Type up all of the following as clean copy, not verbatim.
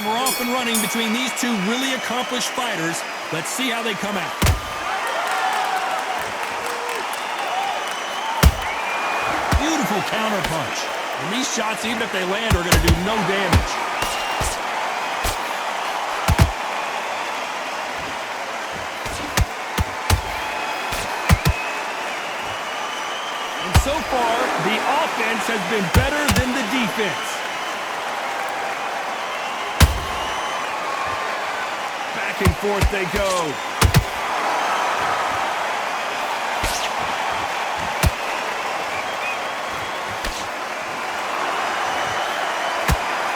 And we're off and running between these two really accomplished fighters. Let's see how they come out. Beautiful counter punch. And these shots, even if they land, are going to do no damage. And so far, the offense has been better than the defense. Back and forth they go.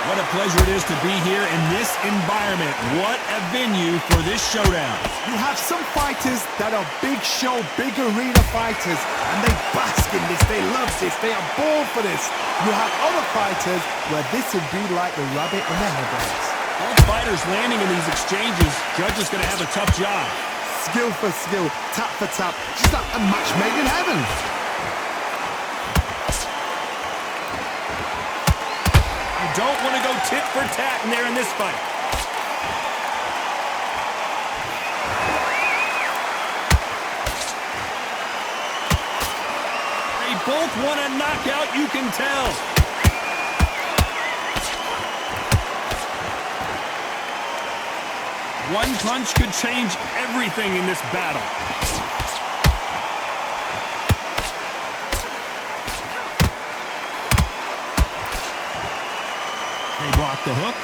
What a pleasure it is to be here in this environment. What a venue for this showdown. You have some fighters that are big show, big arena fighters, and they bask in this, they love this, they are born for this. You have other fighters where this would be like the rabbit in the headlights. Both fighters landing in these exchanges, Judge is going to have a tough job. Skill for skill, tap for tap, just like a match made in heaven. Don't want to go tit for tat in there in this fight. They both want a knockout, you can tell. One punch could change everything in this battle. They block the hook.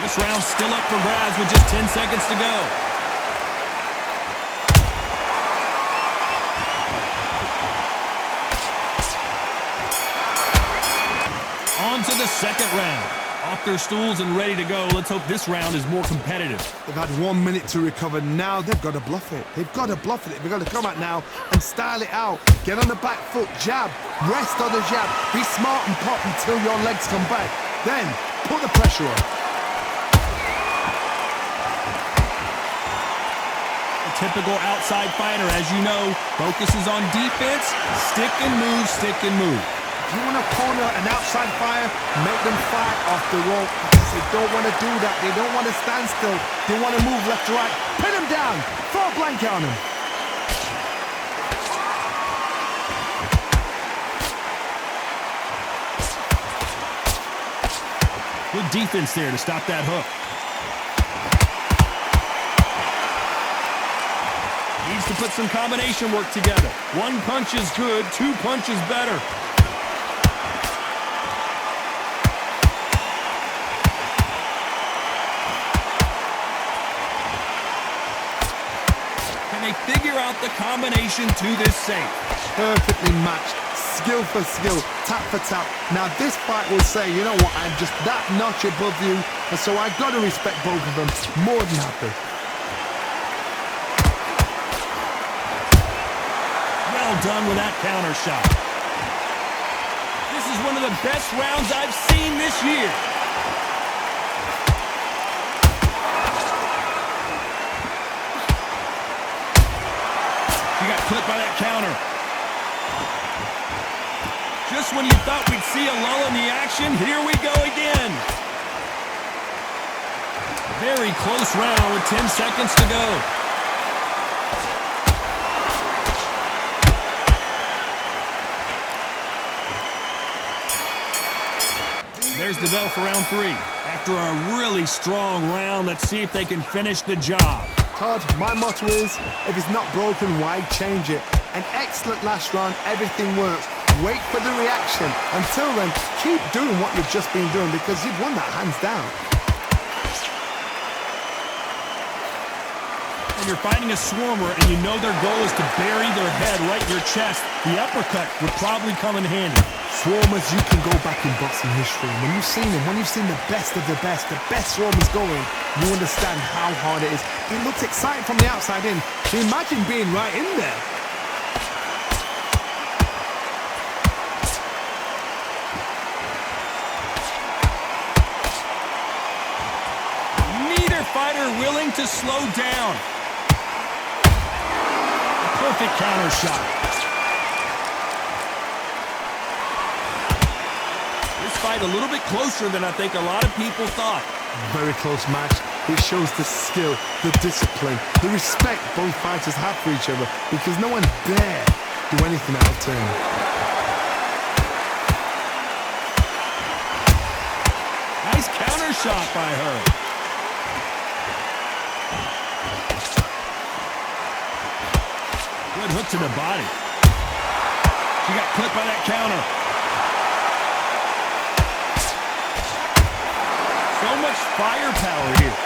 This round's still up for grabs with just 10 seconds to go. On to the second round. Off their stools and ready to go. Let's hope this round is more competitive. They've had 1 minute to recover. Now they've got to bluff it. They've got to bluff it. They've got to come out now and style it out. Get on the back foot, jab, rest on the jab. Be smart and pop until your legs come back. Then put the pressure on. A typical outside fighter, as you know, focuses on defense, stick and move, stick and move. If you want to corner an outside fighter, make them fight off the rope because they don't want to do that. They don't want to stand still. They want to move left to right. Pin them down. Throw a blanket on them. Good defense there to stop that hook. Needs to put some combination work together. One punch is good, two punches better. Figure out the combination to this safe. Perfectly matched, skill for skill, tap for tap. Now this fight will say, you know what, I'm just that notch above you, and so I got to respect both of them. More than happy. Well done with that counter shot. This is one of the best rounds I've seen this year. Got clipped by that counter. Just when you thought we'd see a lull in the action, here we go again. Very close round with 10 seconds to go. There's the bell for round 3. After a really strong round, let's see if they can finish the job. Todd, my motto is, if it's not broken, why change it? An excellent last round, everything works. Wait for the reaction. Until then, keep doing what you've just been doing because you've won that hands down. When you're fighting a swarmer and you know their goal is to bury their head right in your chest, the uppercut would probably come in handy. Swarmers, you can go back in boxing history. When you've seen them, when you've seen the best of the best swarmers going, you understand how hard it is. It looks exciting from the outside in. Imagine being right in there. Neither fighter willing to slow down. A perfect counter shot. fight a little bit closer than I think a lot of people thought. Very close match. It shows the skill, the discipline, the respect both fighters have for each other because no one dare do anything out of turn. Nice counter shot by her. Good hook to the body. She got clipped by that counter. So much firepower here.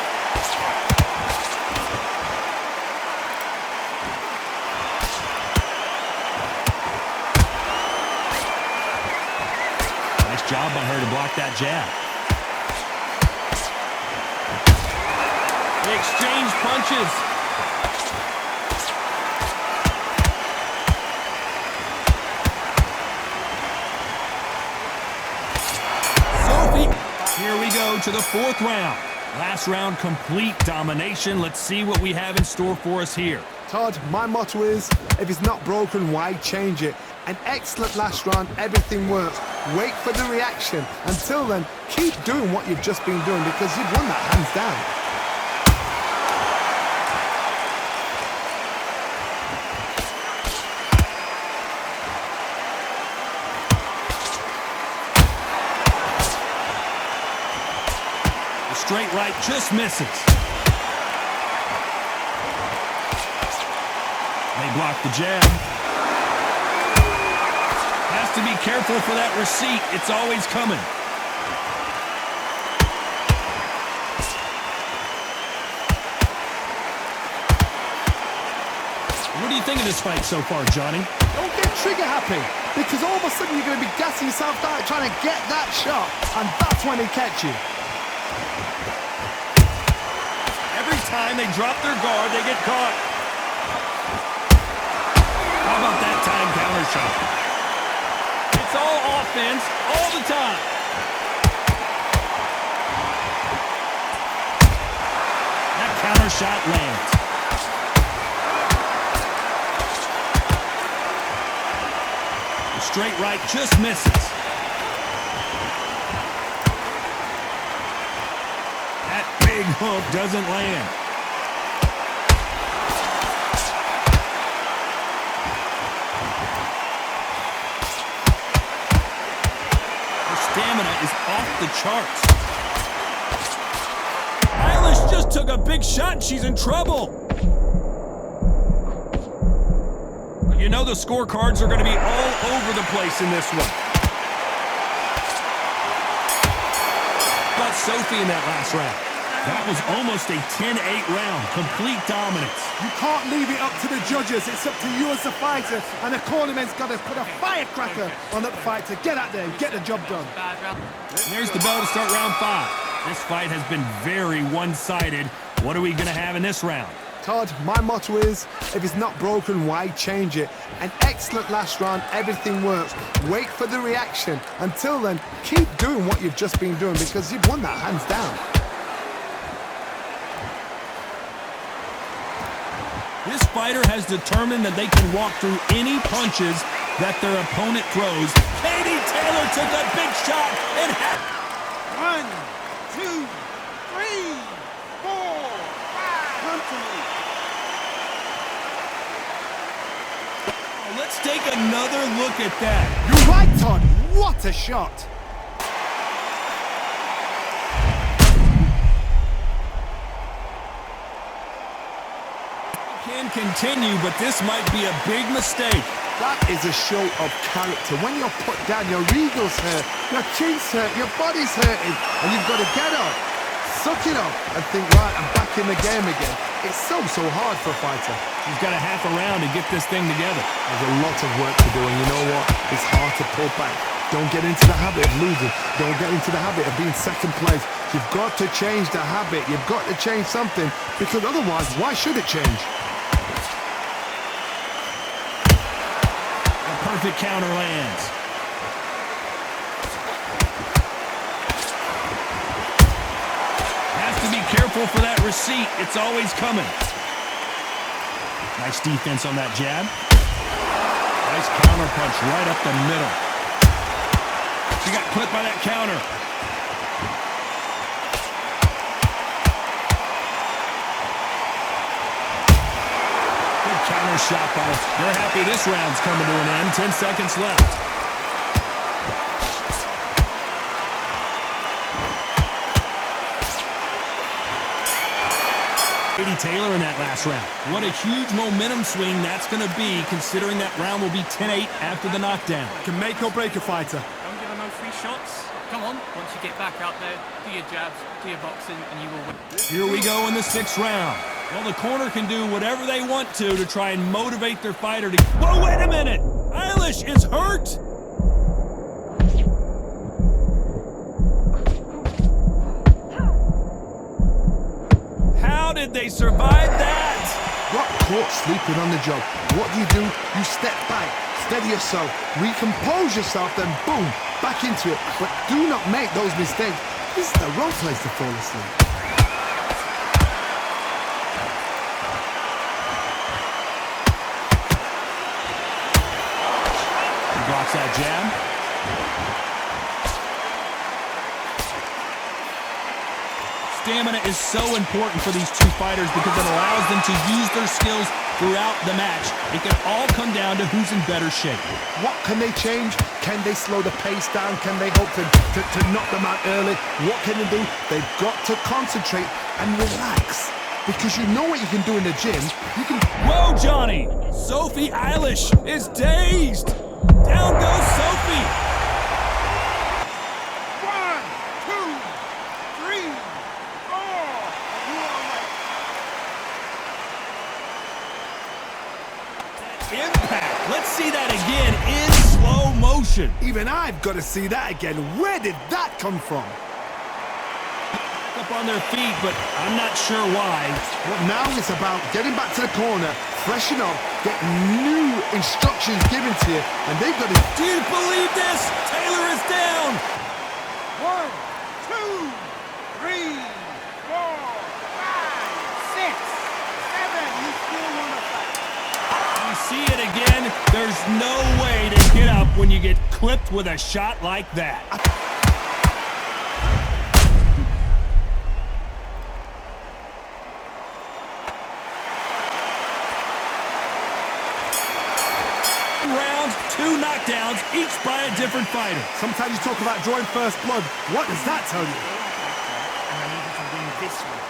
Nice job by her to block that jab. They exchange punches. Here we go to the fourth round. Last round, complete domination. Let's see what we have in store for us here. Todd, my motto is, if it's not broken, why change it? An excellent last round, everything works. Wait for the reaction. Until then, keep doing what you've just been doing because you've won that hands down. Straight right just misses. They block the jab. Has to be careful for that receipt. It's always coming. What do you think of this fight so far, Johnny? Don't get trigger happy because all of a sudden you're going to be gassing yourself out trying to get that shot and that's when they catch you. Every time they drop their guard, they get caught. How about that time counter shot? It's all offense all the time. That counter shot lands. The straight right just misses. Big hook doesn't land. Her stamina is off the charts. Alisch just took a big shot and she's in trouble. You know the scorecards are going to be all over the place in this one. About Sophie in that last round. That was almost a 10-8 round, complete dominance. You can't leave it up to the judges. It's up to you as the fighter, and the cornerman's got to put a firecracker on that fighter. Get out there and get the job done. There's the bell to start round 5. This fight has been very one-sided. What are we going to have in this round? Todd, my motto is, if it's not broken, why change it? An excellent last round, everything works. Wait for the reaction. Until then, keep doing what you've just been doing because you've won that hands down. This fighter has determined that they can walk through any punches that their opponent throws. Katie Taylor took a big shot and had... 1, 2, 3, 4, 5. Come to me. Let's take another look at that. You're right, Todd. What a shot. Can continue, but this might be a big mistake. That is a show of character. When you're put down, your ego's hurt, your chin's hurt, your body's hurting, and you've got to get up, suck it up, and think, right, I'm back in the game again. It's so hard for a fighter. She's got a half a round to get this thing together. There's a lot of work to do, and you know what? It's hard to pull back. Don't get into the habit of losing. Don't get into the habit of being second place. You've got to change the habit. You've got to change something, because otherwise, why should it change? Perfect counter lands. Has to be careful for that receipt. It's always coming. Nice defense on that jab. Nice counter punch right up the middle. She got clipped by that counter. Good counter shot by us. They're happy this round's coming to an end. 10 seconds left. Katie Taylor in that last round. What a huge momentum swing that's going to be, considering that round will be 10-8 after the knockdown. Can make or break a fighter. Don't give them no free shots. Come on, once you get back out there, do your jabs, do your boxing, and you will win. Here we go in the 6th round. Well, the corner can do whatever they want to try and motivate their fighter to... Whoa, wait a minute! Alisch is hurt! How did they survive that? Got caught sleeping on the job. What do? You step back, steady yourself, recompose yourself, then boom, back into it. But do not make those mistakes. This is the wrong place to fall asleep. He blocks that jab. Stamina is so important for these two fighters because it allows them to use their skills throughout the match. It can all come down to who's in better shape. What can they change? Can they slow the pace down? Can they hope to knock them out early? What can they do? They've got to concentrate and relax. Because you know what you can do in the gym. You can... Whoa, Johnny! Sophie Alisch is dazed! Down goes Sophie! 1, 2, 3, 4. You are right. Impact! Let's see that again in slow motion. Even I've got to see that again. Where did that come from? Up on their feet, but I'm not sure why. Well, now it's about getting back to the corner, freshen up, get new instructions given to you, and they've got to... Do you believe this? Taylor is down! 1, 2, 3, 4, 5, 6, 7. You still want to fight. You see it again. There's no way to get up when you get clipped with a shot like that. Rounds, 2 knockdowns, each by a different fighter. Sometimes you talk about drawing first blood. What does that tell you? And I needed to win this one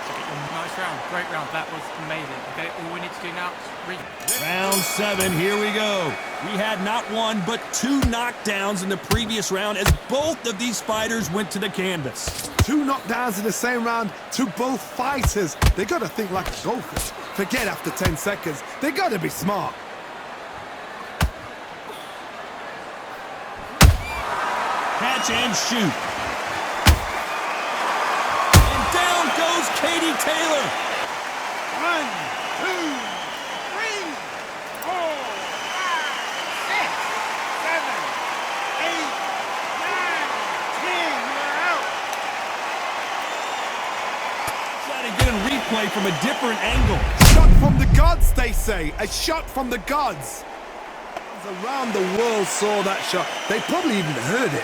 to get your nice round. Great round. That was amazing. Okay, all we need to do now is Round 7, here we go. We had not 1, but 2 knockdowns in the previous round as both of these fighters went to the canvas. 2 knockdowns in the same round to both fighters. They got to think like golfers. Forget after 10 seconds. They got to be smart. Catch and shoot. And down goes Katie Taylor. 1, 2, 3, 4, 5, 6, 7, 8, 9, 10. You're out. Try to get a replay from a different angle. Shot from the gods, they say. A shot from the gods. Around the world saw that shot. They probably even heard it.